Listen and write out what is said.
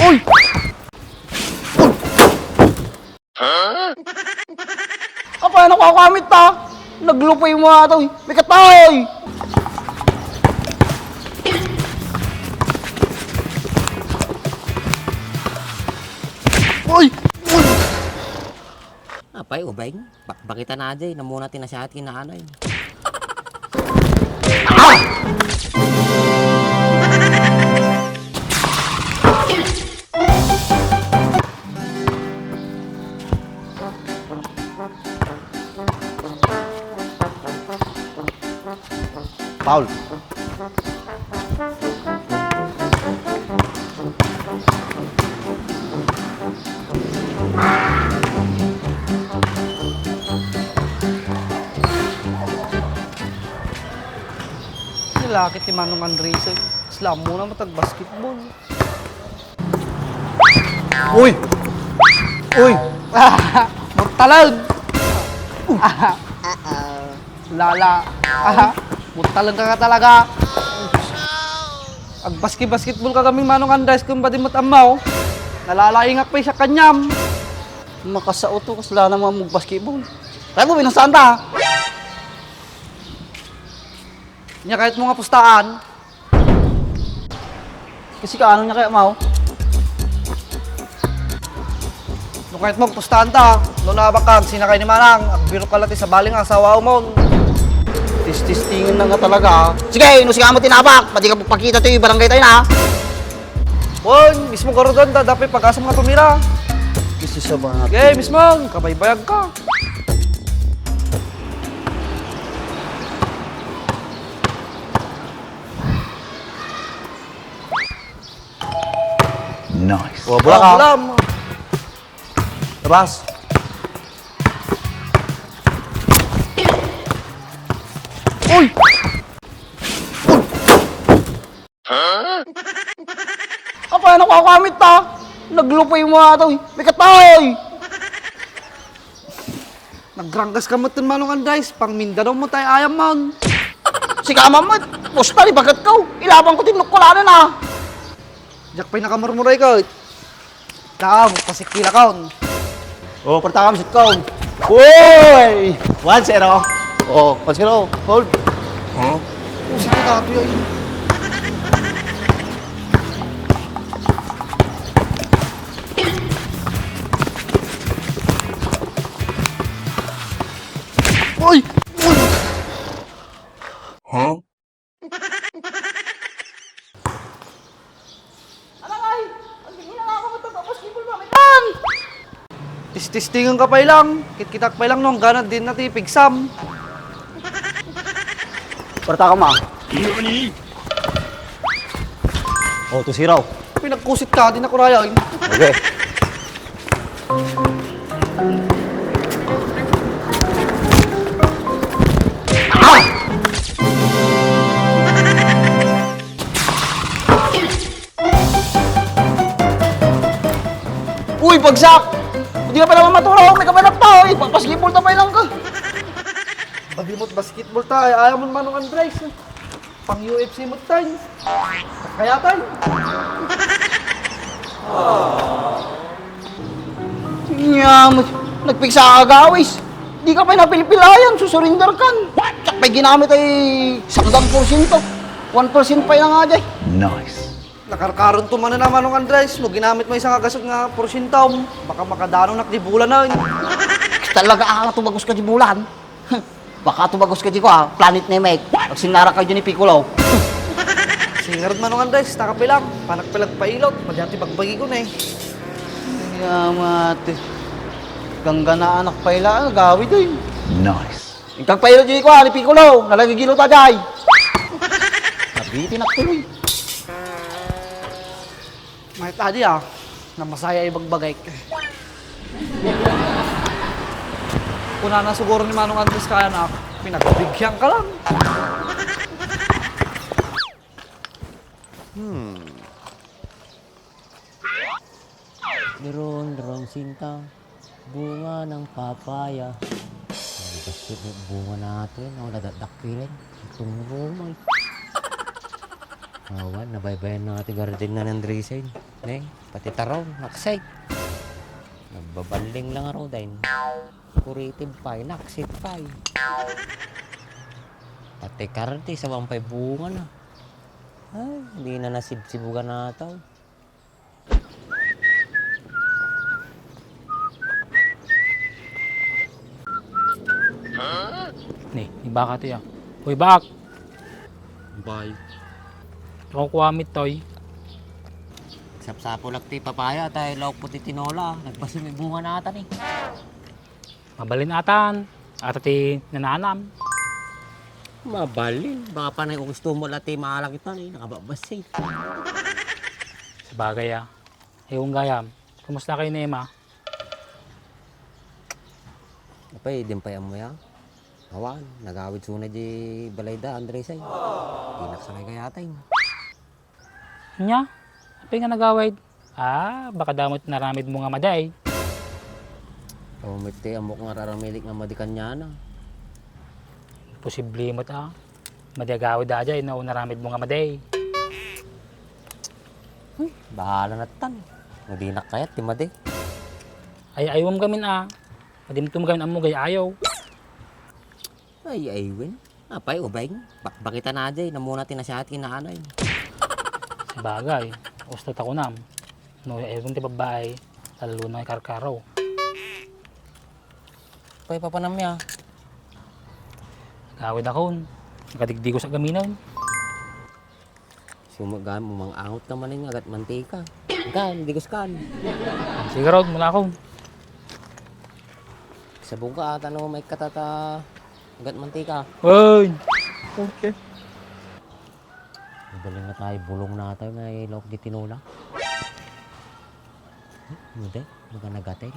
Uy! Kapay na kakamit ta. Naglupay mo ito. May katay. Uy! Uy! Apay, ubeng. Bakita na aja, na muna tinasyahat kinaanay. Paul. Lakit ni Manong Andres eh. Slam muna matag-basketball. Uy! Uy! Mutalag! Lala! Mutalag ka talaga! Ag basketball ka kaming Manong Andres kung ba di matamaw. Nalalaingak pa sa kanyam. Makasao to kasla na mga mag-basketball. Tayo mo, binasaan ta! Nya kahit mga pustaan. Kasi kaano niya kaya mau? No kahit mo pustaan ta, no nabakag sinakay ni Manang, at biro kalati sa baling asawa mo. Tis-tistingin na nga talaga. Sige, no sige mo tinabak, pati ka pagpakita to yung barangay tayo na. Bon, mismo karoon da, dapat pag-asa mga tumira. Kasi sa mga... Okay, mismo, kabaybayag ka. Nice. Oh, bola ka. Labas. Uy! Kapay na kakamit ta. Naglupay mo ito. May katay. Nagranggas ka mo ito Manong Andres. Pang Mindanao mo tayo ayam man. Sige mo. Pusta ni bagat ka. Ilabang ko tinukulanan ah. Diyak pa'y nakamurmuray ka. Taka, pasikila ka. Oh, parta kami sit ka. Uy! 1-0. Oh, 1-0. Hold. Oh, sige ka ito yun. Uy! Uy! Huh? Tis-tistingan ka pa lang. Kit-kitak pa lang nung ganat din natin pigsam. Parta ka ma. Oh, 2-0. Pinagkusit ka, di na kuraya. Okay. Uy, bagsak! Hindi ka pa naman matulaw, may kapanak tao eh. Basketball na pa lang ka. Babi mo't basketball tayo, ayaw mo Manong Andres. Pang UFC mo tayo. Kaya tayo. Nyamot, nagpiksa ka agawis. Di ka pa napilipilayan, susurinder kan. Tsak pa'y ginamit ay 100%. 1% pa yung nga dyan. Nice. Nakarkaron to man na naman ng Andres, no ginamit mo isang kagasot nga porsintaw, baka makadano nakdibulan na. Talaga ang tubagos ka di bulan. Baka tubagos ka di ko ha, planet ni Mike. Pag sinara ka dyan ni Piccolo. Singarad man ng Andres, takapilang, panagpilag pailot, madyati bagbagi ko na eh. Yamat. Gangga na anak paila, gawid eh. Nice. Ikang pailot dyan ko ha, ni Piccolo, nalagigilo ta dyan. Nabitin ako tuloy. May tadi na masaya ibagbagay. Kuna na siguro ni Manong Andres kaya na pinagbigyan ka lang. Drone sinta, bunga ng papaya. Basket ng bunga natin, ang nadadakilin. Itong rumay. Awan, nabaybayan natin garden na ng Andresin. Ne, pati taraw, naksay. Nagbabaling lang araw dahil. Kuritim pa, naksit pa. Pati karante, sa wampay bunga na. Ay, hindi na nasibsibugan na ito. Ni, baka to ya. Hoy, bak! Bay. Ako kuwamit toy. Sapsapo lang ti papaya, tayo lauk puti tinola. Nagbaso may bunga na ata ni. Mabalin atan. At ti nananam. Mabalin. Baka pa na yung gusto mo lati maalak ito ni. Nakababasi. Sa bagay ah. Ewan gayam. Kumusta kayo ni Emma? Apay, din pa yan mo ya. Awan, nagawid suna di balayda, Andresay. Di naksakay kaya tayo. Nya? Apay nga nagawid? Ah, baka damot naramid mo nga maday. Umiti, amok nga raramilik nga madikan niya na. Posible mo ta. Madagawid ajay na naramid mo nga maday. Bahala na tan. Hindi nakayat, di madi. Ay aywam gamin ah. Madimtum gamin amo gay ayaw. Ay, aywin. Apay, ubay. Bakita na ajay, namuna tinasyahat kinaanay. Sa bagay. Ustot ako nam. No, aywam ti babae. Lalo na karkaraw. Apay, papanam ya. Nagawid ako. Nakadigdi ko sa gaminan. Sumagam mo mga angot naman yung agat mantika. Kan, digos kan. Sige raw, mula ako. Sa buka, ano may katata agat mantika. Hoy! Okay. Madaling na tayo, bulong na tayo na ilok di tinola. Hindi, mga nagatin.